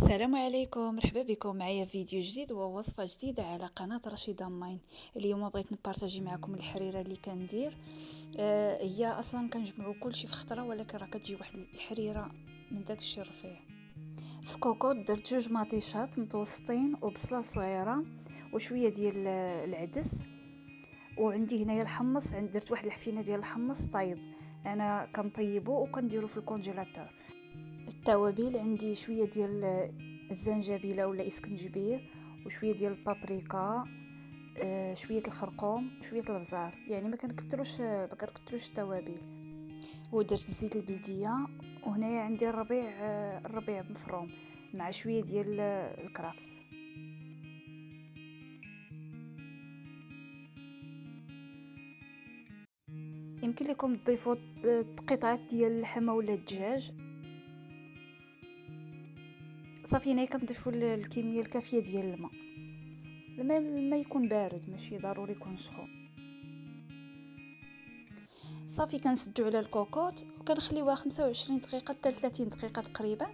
السلام عليكم، مرحبا بكم معايا فيديو جديد ووصفه جديده على قناه رشيده ماين. اليوم بغيت نبارطاجي معكم الحريره اللي كندير. هي اصلا كنجمعوا كلشي في خطره، ولكن راه كتجي واحد الحريره من داك الشيء رفيع. في كوكوط درت 2 مطيشات متوسطين وبصله صغيره وشويه ديال العدس، وعندي هنايا الحمص. درت واحد الحفينه ديال الحمص طيب، انا كنطيبو وكنديرو في الكونجيلاتور. التوابل عندي شويه ديال الزنجبيل ولا اسكنجبير، وشويه ديال البابريكا، شويه الخرقوم، شويه البزار. يعني ما كنكثروش التوابل. ودرت زيت البلديه، وهنايا عندي الربيع مفروم مع شويه ديال الكرفس. يمكن لكم تضيفوا قطعات ديال اللحمه ولا الدجاج. صافي هنا كنضيفوا الكميه الكافيه ديال الماء يكون بارد، ماشي ضروري يكون سخون. صافي كنسدو على الكوكوط وكنخليوها 25 دقيقه حتى 30 دقيقه تقريبا،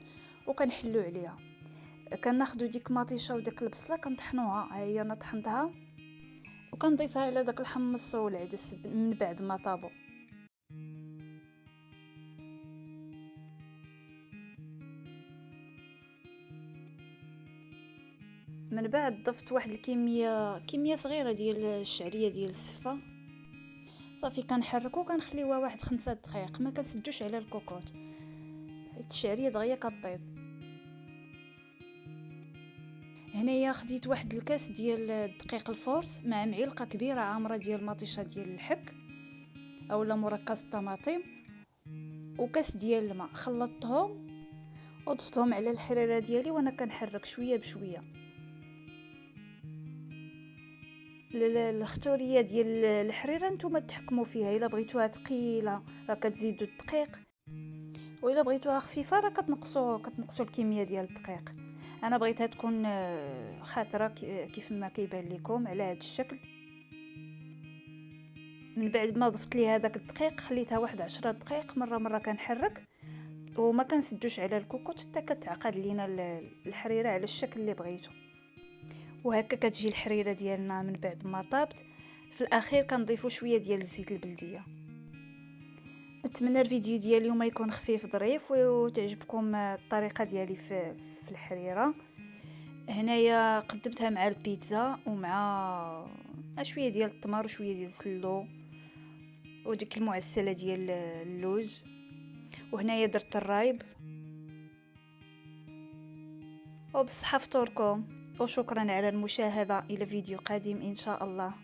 وكنحلو عليها. كناخذوا ديك مطيشه وداك البصله كنطحنوها، ها هي انا طحنتها، وكنضيفها على داك الحمص والعدس من بعد ما طابو. من بعد ضفت واحد كميه صغيره ديال الشعريه ديال السفه. صافي كنحركو كنخليوها واحد 5 دقائق، ما كنسدوش على الكوكوط حيت الشعريه دغيا كطيب. هنايا خديت واحد الكاس ديال الدقيق الفورس مع معلقه كبيره عامره ديال مطيشه ديال الحك اولا مركز الطماطم، وكاس ديال الماء. خلطتهم وضفتهم على الحريره ديالي وانا كنحرك شويه بشويه. الختوريه ديال الحريره نتوما تحكموا فيها، الا بغيتوها ثقيله راه كتزيدوا الدقيق، والا بغيتوها خفيفه راه كتنقصوا الكميه ديال الدقيق. انا بغيتها تكون خاطره كيف ما كيبان لكم على هذا الشكل. من بعد ما ضفت ليها داك الدقيق خليتها واحد 10 دقائق مره كنحرك، وما كنسدوش على الكوكوط حتى كتعقد لينا الحريره على الشكل اللي بغيتو. وهكا كتجي الحريره ديالنا من بعد ما طابت. في الاخير كنضيفوا شويه ديال الزيت البلديه. اتمنى الفيديو ديال اليوم يكون خفيف ظريف وتعجبكم الطريقه ديالي في الحريره. هنايا قدمتها مع البيتزا ومع شويه ديال التمر وشويه ديال السلو وديك المعسله ديال اللوز. وهنايا درت الرايب. وبصحة فطوركم، وشكرا على المشاهدة. إلى فيديو قادم إن شاء الله.